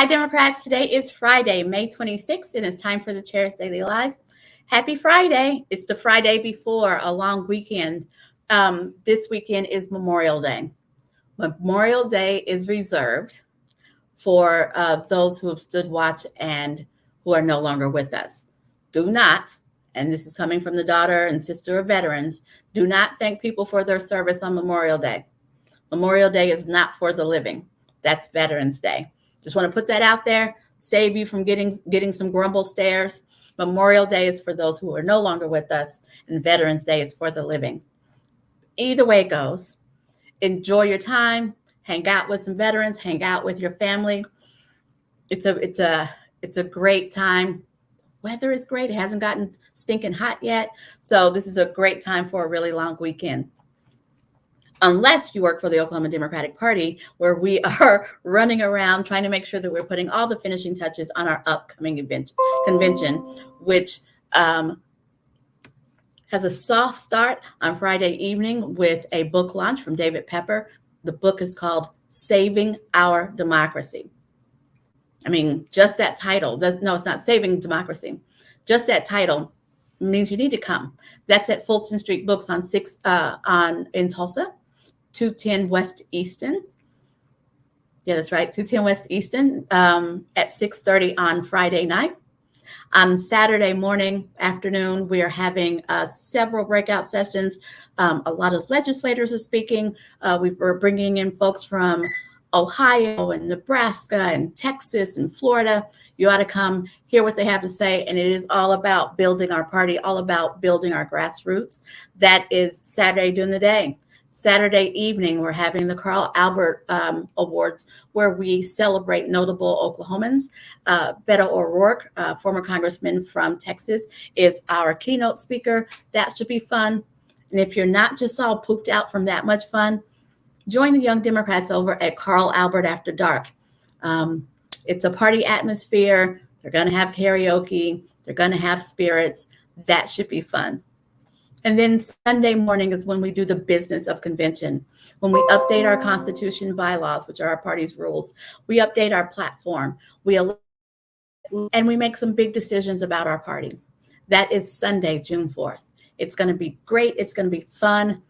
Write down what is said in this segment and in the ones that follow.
Democrats. Today is Friday, May 26th, and it's time for the Chair's Daily Live. Happy Friday. It's the Friday before a long weekend. This weekend is Memorial Day. Memorial Day is reserved for those who have stood watch and who are no longer with us. Do not, and this is coming from the daughter and sister of veterans, do not thank people for their service on Memorial Day. Memorial Day is not for the living. That's Veterans Day. Just want to put that out there, save you from getting some grumble stares. Memorial Day is for those who are no longer with us, and Veterans Day is for the living. Either way it goes, enjoy your time, hang out with some veterans, hang out with your family. It's a great time. Weather is great. It hasn't gotten stinking hot yet. So this is a great time for a really long weekend. Unless you work for the Oklahoma Democratic Party, where we are running around trying to make sure that we're putting all the finishing touches on our upcoming convention, which has a soft start on Friday evening with a book launch from David Pepper. The book is called Saving Our Democracy. I mean, just that title, no, it's not Saving Democracy. Just that title means you need to come. That's at Fulton Street Books on in Tulsa. 210 West Easton. Yeah, that's right. 210 West Easton at 6:30 on Friday night. On Saturday morning, afternoon, we are having several breakout sessions. A lot of legislators are speaking. We were bringing in folks from Ohio and Nebraska and Texas and Florida. You ought to come hear what they have to say. And it is all about building our party, all about building our grassroots. That is Saturday during the day. Saturday evening, we're having the Carl Albert Awards, where we celebrate notable Oklahomans. Beto O'Rourke, former congressman from Texas, is our keynote speaker. That should be fun. And if you're not just all pooped out from that much fun, join the Young Democrats over at Carl Albert After Dark. It's a party atmosphere. They're going to have karaoke. They're going to have spirits. That should be fun. And then Sunday morning is when we do the business of convention, when we update our constitution bylaws, which are our party's rules. We update our platform. And we make some big decisions about our party. That is Sunday, June 4th. It's going to be great. It's going to be fun.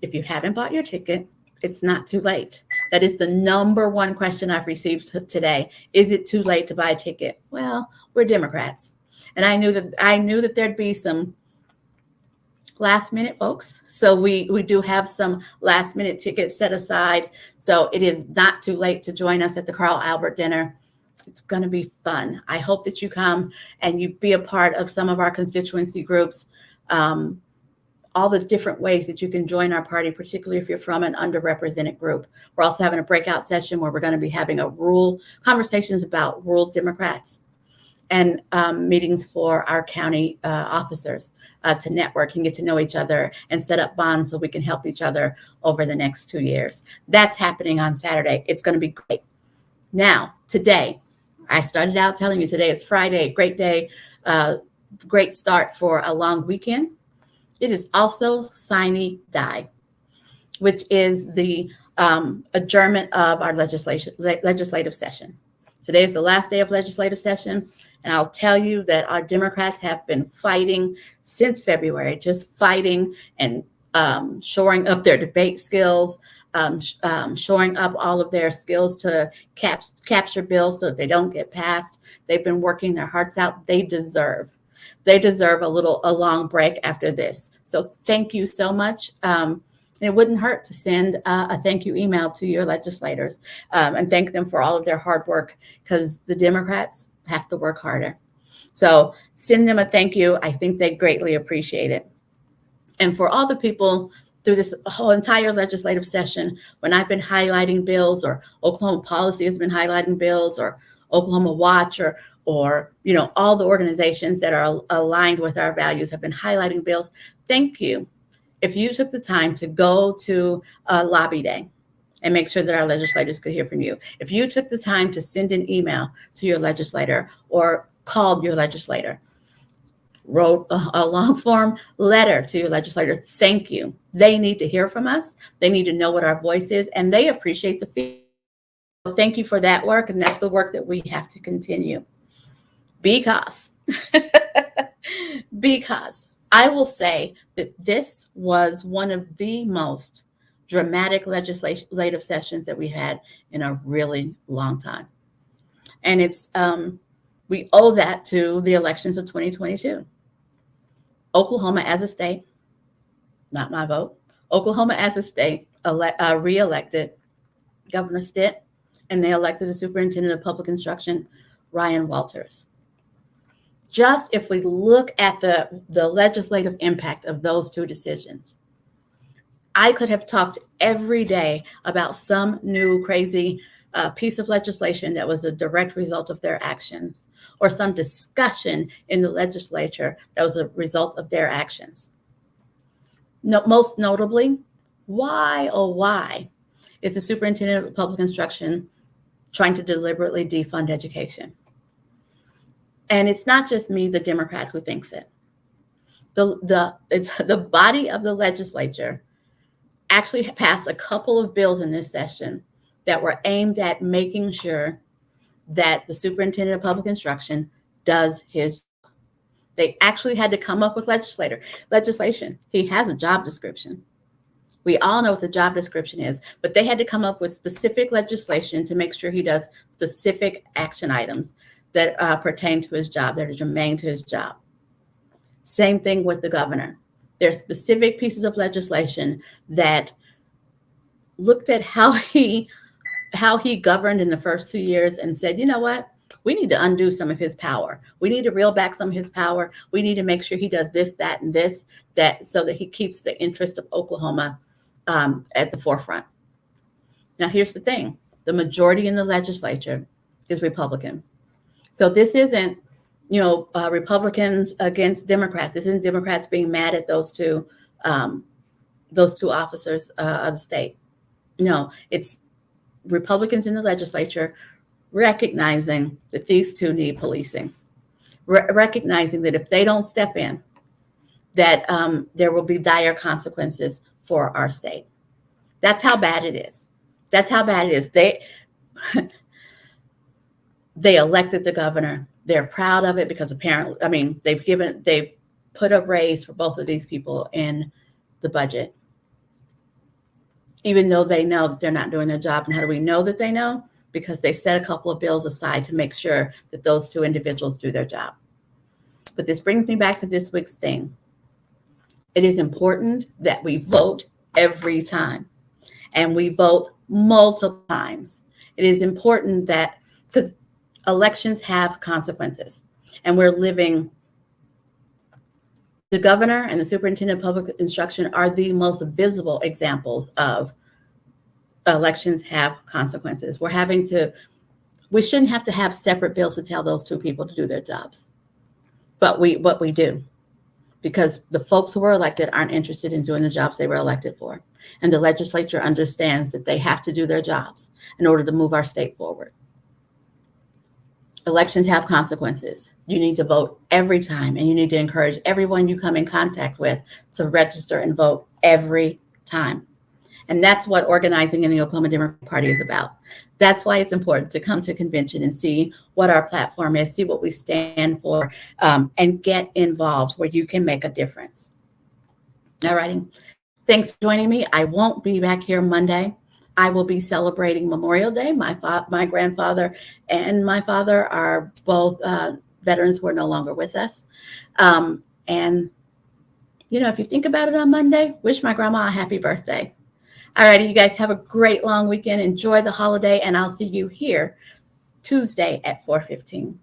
If you haven't bought your ticket, it's not too late. That is the number one question I've received today. Is it too late to buy a ticket? Well, we're Democrats. And I knew that there'd be some last minute folks. So we do have some last minute tickets set aside. So it is not too late to join us at the Carl Albert dinner. It's going to be fun. I hope that you come and you be a part of some of our constituency groups, all the different ways that you can join our party, particularly if you're from an underrepresented group. We're also having a breakout session where we're going to be having conversations about rural Democrats and meetings for our county officers to network and get to know each other and set up bonds so we can help each other over the next 2 years. That's happening on Saturday. It's going to be great. Now, today, I started out telling you today it's Friday, great day, great start for a long weekend. It is also Sine Die, which is the adjournment of our legislative session. Today is the last day of legislative session, and I'll tell you that our Democrats have been fighting since February, just fighting and shoring up their debate skills, shoring up all of their skills to capture bills so that they don't get passed. They've been working their hearts out. They deserve a long break after this. So thank you so much. It wouldn't hurt to send a thank you email to your legislators and thank them for all of their hard work, because the Democrats have to work harder. So send them a thank you. I think they greatly appreciate it. And for all the people through this whole entire legislative session, when I've been highlighting bills, or Oklahoma Policy has been highlighting bills, or Oklahoma Watch, or all the organizations that are aligned with our values have been highlighting bills, thank you. If you took the time to go to a lobby day and make sure that our legislators could hear from you, if you took the time to send an email to your legislator or called your legislator, wrote a long form letter to your legislator, thank you. They need to hear from us. They need to know what our voice is, and they appreciate the feedback. thank you for that work, and that's the work that we have to continue. Because, because I will say that this was one of the most dramatic legislative sessions that we had in a really long time. And it's we owe that to the elections of 2022. Oklahoma as a state, not my vote, Oklahoma as a state re-elected Governor Stitt, and they elected the superintendent of public instruction, Ryan Walters. Just if we look at the legislative impact of those two decisions, I could have talked every day about some new crazy piece of legislation that was a direct result of their actions, or some discussion in the legislature that was a result of their actions. No, most notably, why is the superintendent of public instruction trying to deliberately defund education? And it's not just me, the Democrat, who thinks it. It's the body of the legislature actually passed a couple of bills in this session that were aimed at making sure that the superintendent of public instruction does his job. They actually had to come up with legislation. He has a job description. We all know what the job description is, but they had to come up with specific legislation to make sure he does specific action items that pertain to his job, that are germane to his job. Same thing with the governor. There's specific pieces of legislation that looked at how he governed in the first 2 years and said, you know what? We need to undo some of his power. We need to reel back some of his power. We need to make sure he does this, that, and this, that, so that he keeps the interest of Oklahoma at the forefront. Now, here's the thing. The majority in the legislature is Republican. So this isn't, Republicans against Democrats. This isn't Democrats being mad at those two officers of the state. No, it's Republicans in the legislature recognizing that these two need policing, recognizing that if they don't step in, that there will be dire consequences for our state. That's how bad it is. That's how bad it is. They elected the governor. They're proud of it because apparently, they've put a raise for both of these people in the budget, even though they know that they're not doing their job. And how do we know that they know? Because they set a couple of bills aside to make sure that those two individuals do their job. But this brings me back to this week's thing. It is important that we vote every time, and we vote multiple times. It is important that, because elections have consequences, and we're living, the governor and the superintendent of public instruction are the most visible examples of elections have consequences. We shouldn't have to have separate bills to tell those two people to do their jobs. But we do, because the folks who were elected aren't interested in doing the jobs they were elected for. And the legislature understands that they have to do their jobs in order to move our state forward. Elections have consequences. You need to vote every time, and you need to encourage everyone you come in contact with to register and vote every time. And that's what organizing in the Oklahoma Democratic Party is about. That's why it's important to come to convention and see what our platform is, see what we stand for, and get involved where you can make a difference. All righty. Thanks for joining me. I won't be back here Monday. I will be celebrating Memorial Day. My grandfather and my father are both veterans who are no longer with us. And, if you think about it on Monday, wish my grandma a happy birthday. All righty, you guys have a great long weekend. Enjoy the holiday, and I'll see you here Tuesday at 4:15.